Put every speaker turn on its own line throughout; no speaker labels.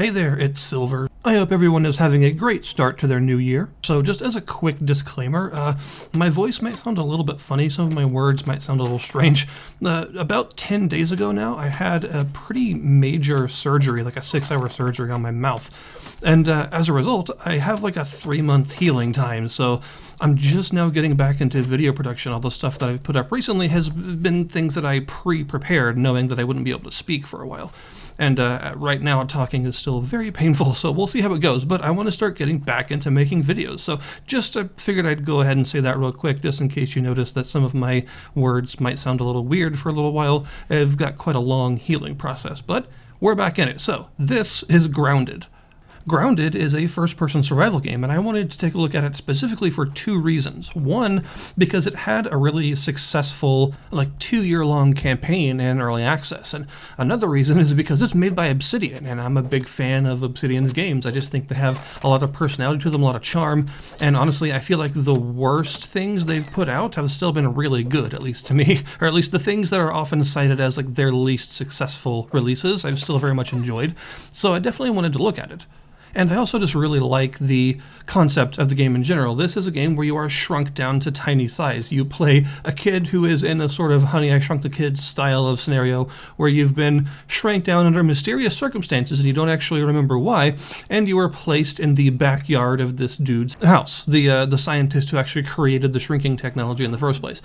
Hey there, it's Silver. I hope everyone is having a great start to their new year. So just as a quick disclaimer, my voice might sound a little bit funny, some of my words might sound a little strange. About 10 days ago now, I had a pretty major surgery, like a 6-hour surgery on my mouth. And as a result, I have like a 3-month healing time, so I'm just now getting back into video production. All the stuff that I've put up recently has been things that I pre-prepared, knowing that I wouldn't be able to speak for a while. And right now talking is still very painful, so we'll see how it goes. But I want to start getting back into making videos. So just figured I'd go ahead and say that real quick, just in case you notice that some of my words might sound a little weird for a little while. I've got quite a long healing process, but we're back in it. So this is Grounded. Grounded is a first-person survival game, and I wanted to take a look at it specifically for 2 reasons. One, because it had a really successful, 2-year-long campaign in early access, and another reason is because it's made by Obsidian, and I'm a big fan of Obsidian's games. I just think they have a lot of personality to them, a lot of charm, and honestly, I feel like the worst things they've put out have still been really good, at least to me, or at least the things that are often cited as their least successful releases, I've still very much enjoyed, so I definitely wanted to look at it. And I also just really like the concept of the game in general. This is a game where you are shrunk down to tiny size. You play a kid who is in a sort of Honey, I Shrunk the Kids style of scenario where you've been shrank down under mysterious circumstances and you don't actually remember why, and you are placed in the backyard of this dude's house, the scientist who actually created the shrinking technology in the first place.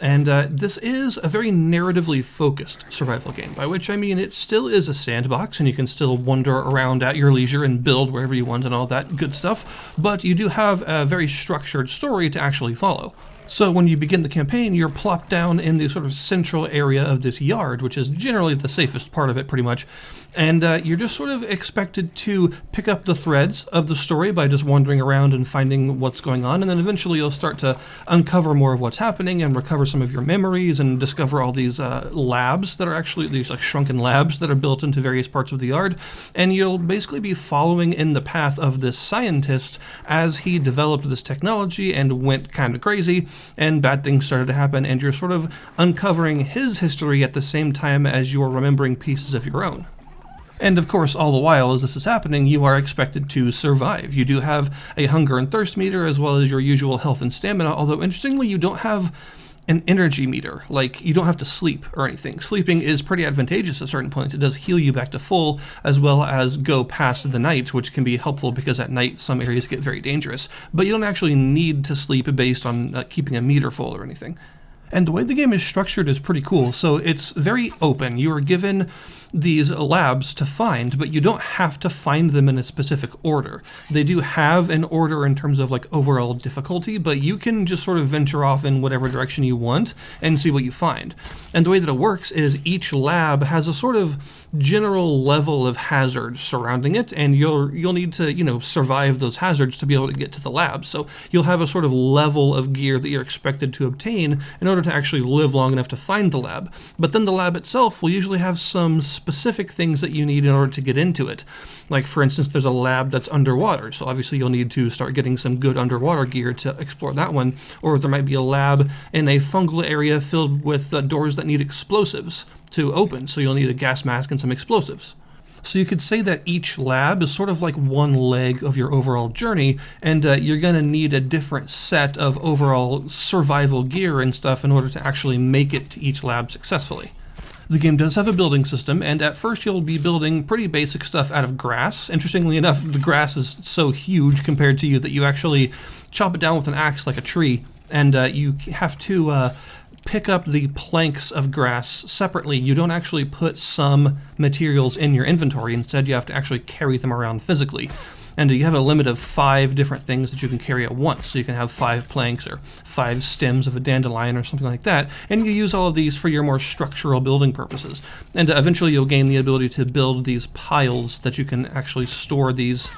And this is a very narratively focused survival game, by which I mean it still is a sandbox and you can still wander around at your leisure and build wherever you want and all that good stuff, but you do have a very structured story to actually follow. So when you begin the campaign, you're plopped down in the sort of central area of this yard, which is generally the safest part of it pretty much, and you're just sort of expected to pick up the threads of the story by just wandering around and finding what's going on, and then eventually you'll start to uncover more of what's happening and recover some of your memories and discover all these labs that are actually these shrunken labs that are built into various parts of the yard, and you'll basically be following in the path of this scientist as he developed this technology and went kind of crazy, and bad things started to happen, and you're sort of uncovering his history at the same time as you're remembering pieces of your own. And of course, all the while as this is happening, you are expected to survive. You do have a hunger and thirst meter as well as your usual health and stamina, although interestingly you don't have an energy meter. You don't have to sleep or anything. Sleeping is pretty advantageous at certain points. It does heal you back to full, as well as go past the night, which can be helpful because at night some areas get very dangerous. But you don't actually need to sleep based on keeping a meter full or anything. And the way the game is structured is pretty cool. So it's very open. You are given these labs to find, but you don't have to find them in a specific order. They do have an order in terms of overall difficulty, but you can just sort of venture off in whatever direction you want and see what you find. And the way that it works is each lab has a sort of general level of hazard surrounding it, and you'll need to, survive those hazards to be able to get to the lab. So you'll have a sort of level of gear that you're expected to obtain in order to actually live long enough to find the lab. But then the lab itself will usually have some specific things that you need in order to get into it. Like, for instance, there's a lab that's underwater, so obviously you'll need to start getting some good underwater gear to explore that one. Or there might be a lab in a fungal area filled with doors that need explosives to open, so you'll need a gas mask and some explosives. So you could say that each lab is sort of like one leg of your overall journey, and you're going to need a different set of overall survival gear and stuff in order to actually make it to each lab successfully. The game does have a building system, and at first you'll be building pretty basic stuff out of grass. Interestingly enough, the grass is so huge compared to you that you actually chop it down with an axe like a tree, and you have to pick up the planks of grass separately. You don't actually put some materials in your inventory. Instead, you have to actually carry them around physically. And you have a limit of 5 different things that you can carry at once. So you can have 5 planks or 5 stems of a dandelion or something like that. And you use all of these for your more structural building purposes. And eventually you'll gain the ability to build these piles that you can actually store these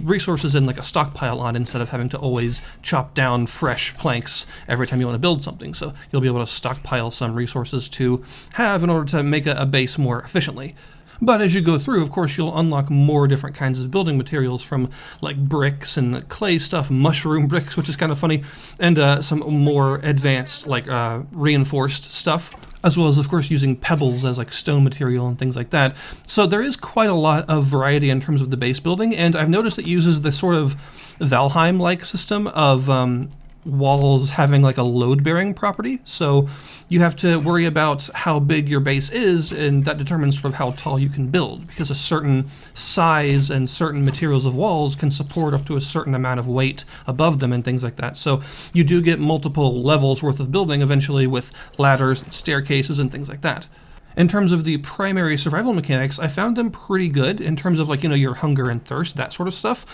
resources in a stockpile on, instead of having to always chop down fresh planks every time you want to build something. So you'll be able to stockpile some resources to have in order to make a base more efficiently. But as you go through, of course, you'll unlock more different kinds of building materials, from bricks and clay stuff, mushroom bricks, which is kind of funny, and some more advanced reinforced stuff. as well as, of course, using pebbles as like stone material and things like that. So there is quite a lot of variety in terms of the base building, and I've noticed it uses this sort of Valheim-like system of walls having like a load-bearing property. So you have to worry about how big your base is, and that determines sort of how tall you can build, because a certain size and certain materials of walls can support up to a certain amount of weight above them and things like that. So you do get multiple levels worth of building eventually with ladders and staircases and things like that. In terms of the primary survival mechanics, I found them pretty good in terms of like, your hunger and thirst, that sort of stuff.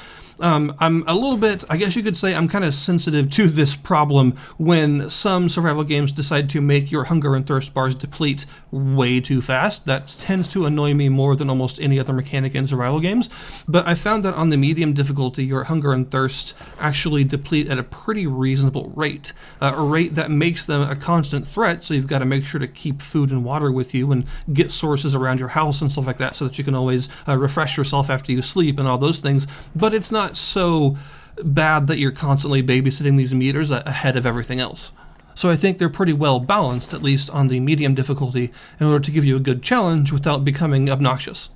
I'm a little bit, I guess you could say I'm kind of sensitive to this problem when some survival games decide to make your hunger and thirst bars deplete way too fast. That tends to annoy me more than almost any other mechanic in survival games. But I found that on the medium difficulty, your hunger and thirst actually deplete at a pretty reasonable rate, a rate that makes them a constant threat. So you've got to make sure to keep food and water with you and get sources around your house and stuff like that so that you can always refresh yourself after you sleep and all those things. But it's not so bad that you're constantly babysitting these meters ahead of everything else. So I think they're pretty well balanced, at least on the medium difficulty, in order to give you a good challenge without becoming obnoxious.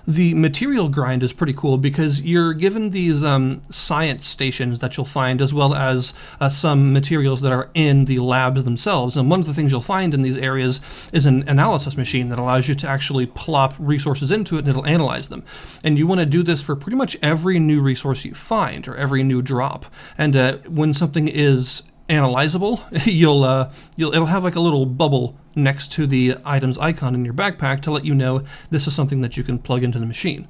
The material grind is pretty cool because you're given these science stations that you'll find, as well as some materials that are in the labs themselves. And one of the things you'll find in these areas is an analysis machine that allows you to actually plop resources into it and it'll analyze them. And you want to do this for pretty much every new resource you find or every new drop. And when something is analyzable, it'll have like a little bubble next to the item's icon in your backpack to let you know this is something that you can plug into the machine.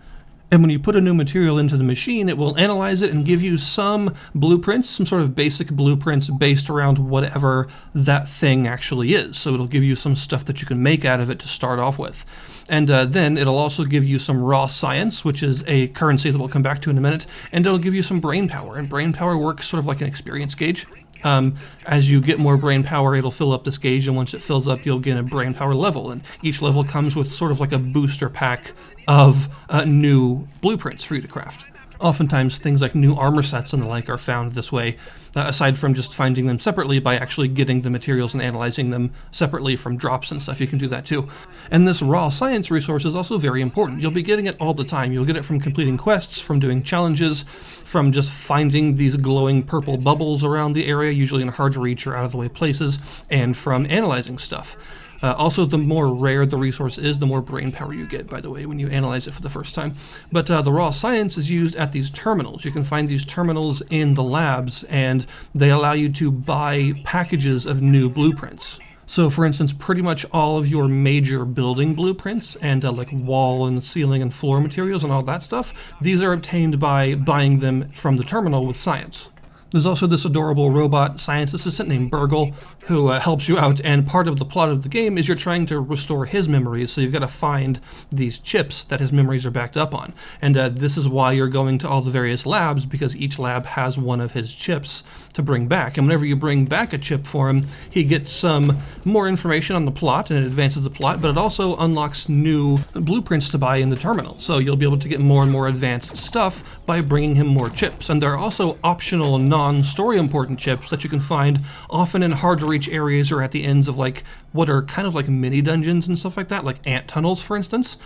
And when you put a new material into the machine, it will analyze it and give you some blueprints, some sort of basic blueprints based around whatever that thing actually is. So it'll give you some stuff that you can make out of it to start off with. And then it'll also give you some raw science, which is a currency that we'll come back to in a minute, and it'll give you some brain power. And brain power works sort of like an experience gauge. As you get more brain power, it'll fill up this gauge, and once it fills up, you'll get a brain power level. And each level comes with sort of like a booster pack of new blueprints for you to craft. Oftentimes, things like new armor sets and the like are found this way, aside from just finding them separately by actually getting the materials and analyzing them separately from drops and stuff. You can do that too. And this raw science resource is also very important. You'll be getting it all the time. You'll get it from completing quests, from doing challenges, from just finding these glowing purple bubbles around the area, usually in hard to reach or out of the way places, and from analyzing stuff. Also, the more rare the resource is, the more brain power you get, by the way, when you analyze it for the first time. But the raw science is used at these terminals. You can find these terminals in the labs, and they allow you to buy packages of new blueprints. So, for instance, pretty much all of your major building blueprints and like wall and ceiling and floor materials and all that stuff, these are obtained by buying them from the terminal with science. There's also this adorable robot science assistant named Burgle who helps you out, and part of the plot of the game is you're trying to restore his memories, so you've got to find these chips that his memories are backed up on. And this is why you're going to all the various labs, because each lab has one of his chips to bring back. And whenever you bring back a chip for him, he gets some more information on the plot, and it advances the plot, but it also unlocks new blueprints to buy in the terminal. So you'll be able to get more and more advanced stuff by bringing him more chips. And there are also optional non-story important chips that you can find often in hard to reach areas or at the ends of like what are kind of like mini dungeons and stuff like that, like ant tunnels, for instance.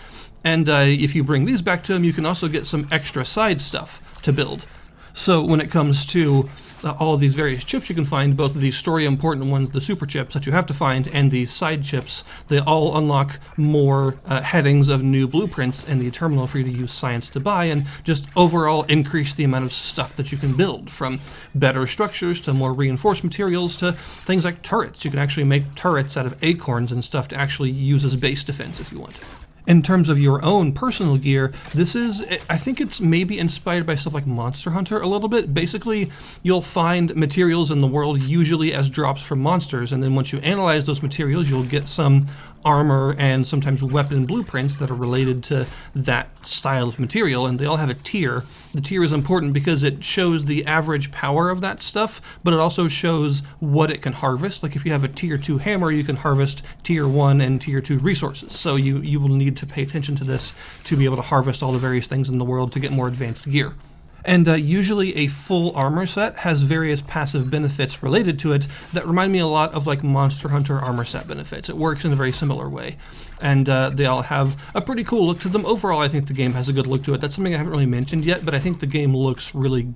And if you bring these back to him, you can also get some extra side stuff to build. So when it comes to all of these various chips, you can find both of these story important ones, the super chips that you have to find, and the side chips. They all unlock more headings of new blueprints in the terminal for you to use science to buy, and just overall increase the amount of stuff that you can build, from better structures to more reinforced materials to things like turrets. You can actually make turrets out of acorns and stuff to actually use as base defense if you want. In terms of your own personal gear, this is, I think it's maybe inspired by stuff like Monster Hunter a little bit. Basically, you'll find materials in the world usually as drops from monsters, and then once you analyze those materials, you'll get some armor and sometimes weapon blueprints that are related to that style of material, and they all have a tier. The tier is important because it shows the average power of that stuff, but it also shows what it can harvest. Like if you have a tier 2 hammer, you can harvest tier 1 and tier 2 resources. So you will need to pay attention to this to be able to harvest all the various things in the world to get more advanced gear. And usually a full armor set has various passive benefits related to it that remind me a lot of like Monster Hunter armor set benefits. It works in a very similar way. And they all have a pretty cool look to them. Overall, I think the game has a good look to it. That's something I haven't really mentioned yet, but I think the game looks really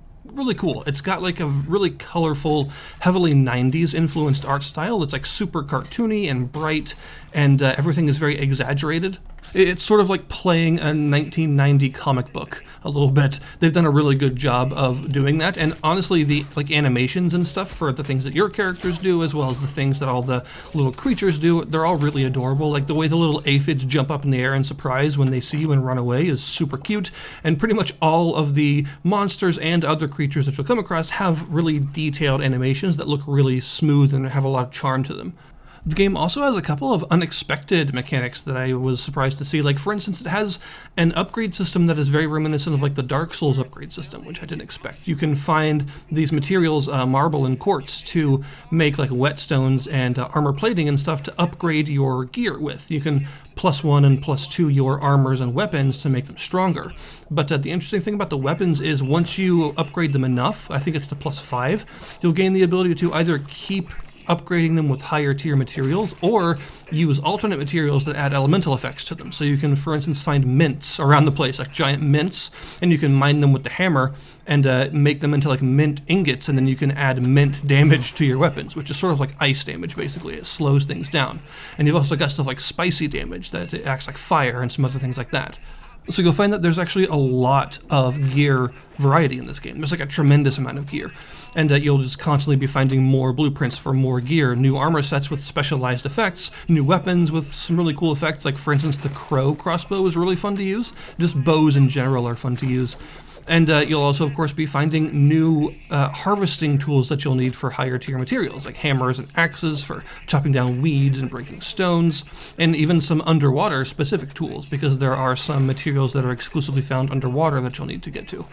cool. It's got like a really colorful, heavily 90s influenced art style. It's like super cartoony and bright, and everything is very exaggerated. It's sort of like playing a 1990 comic book a little bit. They've done a really good job of doing that, and honestly, the like animations and stuff for the things that your characters do, as well as the things that all the little creatures do, they're all really adorable. Like the way the little aphids jump up in the air in surprise when they see you and run away is super cute, and pretty much all of the monsters and other creatures that you'll come across have really detailed animations that look really smooth and have a lot of charm to them. The game also has a couple of unexpected mechanics that I was surprised to see. Like, for instance, it has an upgrade system that is very reminiscent of like the Dark Souls upgrade system, which I didn't expect. You can find these materials, marble and quartz, to make like whetstones and armor plating and stuff to upgrade your gear with. You can +1 and +2 your armors and weapons to make them stronger. But the interesting thing about the weapons is once you upgrade them enough, I think it's to +5, you'll gain the ability to either keep upgrading them with higher tier materials or use alternate materials that add elemental effects to them. So you can, for instance, find mints around the place, like giant mints, and you can mine them with the hammer and make them into like mint ingots, and then you can add mint damage to your weapons, which is sort of like ice damage, basically. It slows things down. And you've also got stuff like spicy damage that it acts like fire and some other things like that. So you'll find that there's actually a lot of gear variety in this game. There's like a tremendous amount of gear. And you'll just constantly be finding more blueprints for more gear, new armor sets with specialized effects, new weapons with some really cool effects. Like, for instance, the crow crossbow is really fun to use. Just bows in general are fun to use. And you'll also, of course, be finding new harvesting tools that you'll need for higher tier materials, like hammers and axes for chopping down weeds and breaking stones, and even some underwater specific tools, because there are some materials that are exclusively found underwater that you'll need to get to.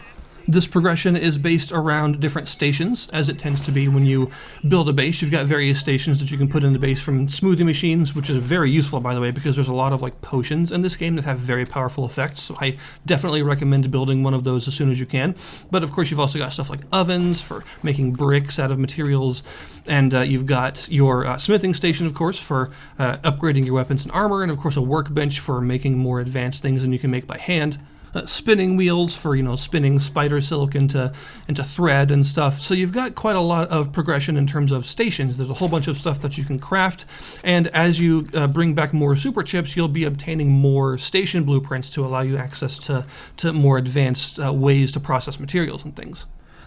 This progression is based around different stations, as it tends to be when you build a base. You've got various stations that you can put in the base, from smoothie machines, which is very useful, by the way, because there's a lot of like potions in this game that have very powerful effects. So I definitely recommend building one of those as soon as you can. But of course, you've also got stuff like ovens for making bricks out of materials. And you've got your smithing station, of course, for upgrading your weapons and armor. And of course, a workbench for making more advanced things than you can make by hand. Spinning wheels for, spinning spider silk into thread and stuff. So you've got quite a lot of progression in terms of stations. There's a whole bunch of stuff that you can craft, and as you bring back more super chips, you'll be obtaining more station blueprints to allow you access to more advanced ways to process materials and things.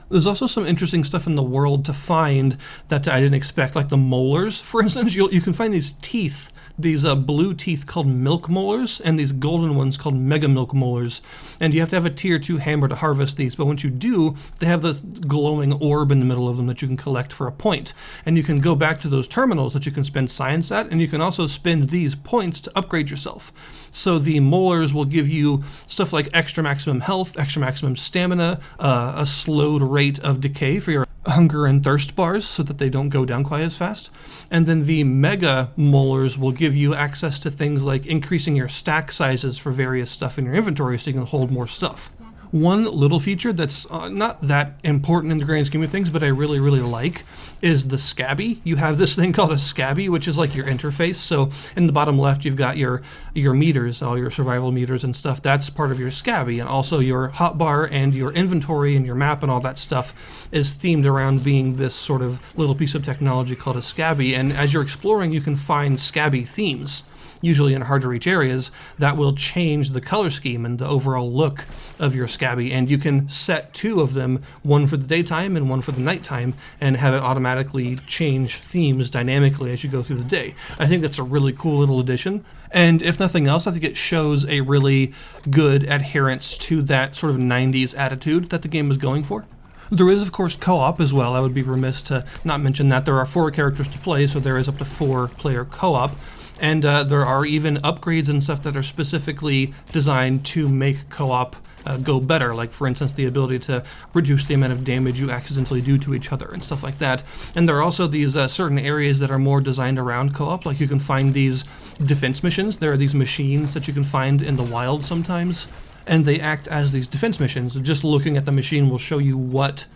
There's also some interesting stuff in the world to find that I didn't expect, like the molars, for instance. You can find these teeth, these blue teeth called milk molars, and these golden ones called mega milk molars. And you have to have a tier 2 hammer to harvest these, but once you do, they have this glowing orb in the middle of them that you can collect for a point. And you can go back to those terminals that you can spend science at, and you can also spend these points to upgrade yourself. So the molars will give you stuff like extra maximum health, extra maximum stamina, a slowed rate of decay for your hunger and thirst bars so that they don't go down quite as fast. And then the mega molars will give you access to things like increasing your stack sizes for various stuff in your inventory so you can hold more stuff. One little feature that's not that important in the grand scheme of things, but I really, really like, is the scabby. You have this thing called a scabby, which is like your interface. So in the bottom left, you've got your meters, all your survival meters and stuff. That's part of your scabby. And also your hotbar and your inventory and your map and all that stuff is themed around being this sort of little piece of technology called a scabby. And as you're exploring, you can find scabby themes, usually in hard to reach areas, that will change the color scheme and the overall look of your scabby. And you can set 2 of them, one for the daytime and one for the nighttime, and have it automatically change themes dynamically as you go through the day. I think that's a really cool little addition. And if nothing else, I think it shows a really good adherence to that sort of 90s attitude that the game is going for. There is, of course, co-op as well. I would be remiss to not mention that. There are 4 characters to play, so there is up to 4-player co-op. And there are even upgrades and stuff that are specifically designed to make co-op go better. Like, for instance, the ability to reduce the amount of damage you accidentally do to each other and stuff like that. And there are also these certain areas that are more designed around co-op. Like, you can find these defense missions. There are these machines that you can find in the wild sometimes and they act as these defense missions. Just looking at the machine will show you what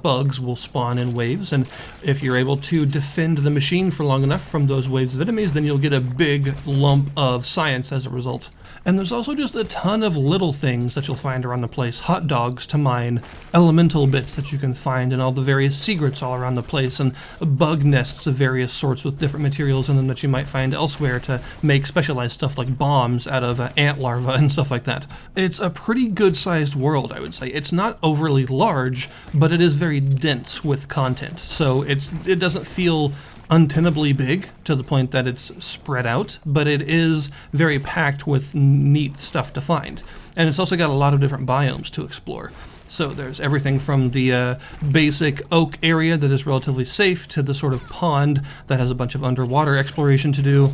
bugs will spawn in waves, and if you're able to defend the machine for long enough from those waves of enemies, then you'll get a big lump of science as a result. And there's also just a ton of little things that you'll find around the place. Hot dogs to mine, elemental bits that you can find, and all the various secrets all around the place, and bug nests of various sorts with different materials in them that you might find elsewhere to make specialized stuff like bombs out of ant larvae and stuff like that. It's a pretty good-sized world, I would say. It's not overly large, but it is very dense with content, so it doesn't feel untenably big to the point that it's spread out, but it is very packed with neat stuff to find. And it's also got a lot of different biomes to explore. So there's everything from the basic oak area that is relatively safe to the sort of pond that has a bunch of underwater exploration to do,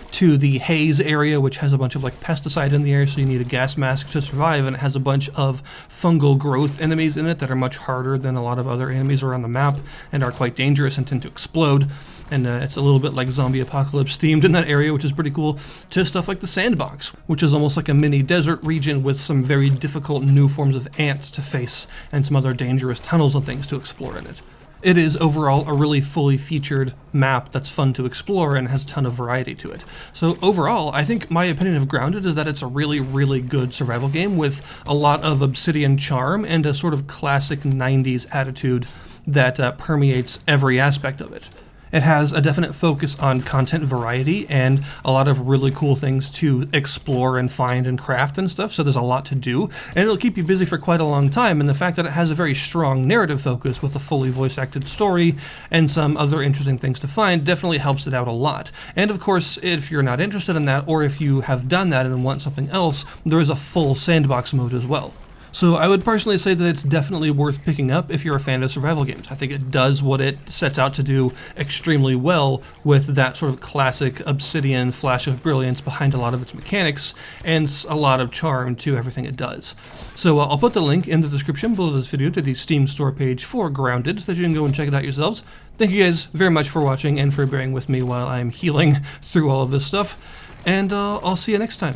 to the haze area, which has a bunch of like pesticide in the air, so you need a gas mask to survive, and it has a bunch of fungal growth enemies in it that are much harder than a lot of other enemies around the map and are quite dangerous and tend to explode. And it's a little bit like zombie apocalypse themed in that area, which is pretty cool, to stuff like the sandbox, which is almost like a mini desert region with some very difficult new forms of ants to face and some other dangerous tunnels and things to explore in it. It is overall a really fully featured map that's fun to explore and has a ton of variety to it. So overall, I think my opinion of Grounded is that it's a really, really good survival game with a lot of Obsidian charm and a sort of classic 90s attitude that permeates every aspect of it. It has a definite focus on content variety and a lot of really cool things to explore and find and craft and stuff, so there's a lot to do, and it'll keep you busy for quite a long time, and the fact that it has a very strong narrative focus with a fully voice-acted story and some other interesting things to find definitely helps it out a lot. And of course, if you're not interested in that, or if you have done that and want something else, there is a full sandbox mode as well. So I would personally say that it's definitely worth picking up if you're a fan of survival games. I think it does what it sets out to do extremely well with that sort of classic Obsidian flash of brilliance behind a lot of its mechanics and a lot of charm to everything it does. So I'll put the link in the description below this video to the Steam store page for Grounded so that you can go and check it out yourselves. Thank you guys very much for watching and for bearing with me while I'm healing through all of this stuff, and I'll see you next time.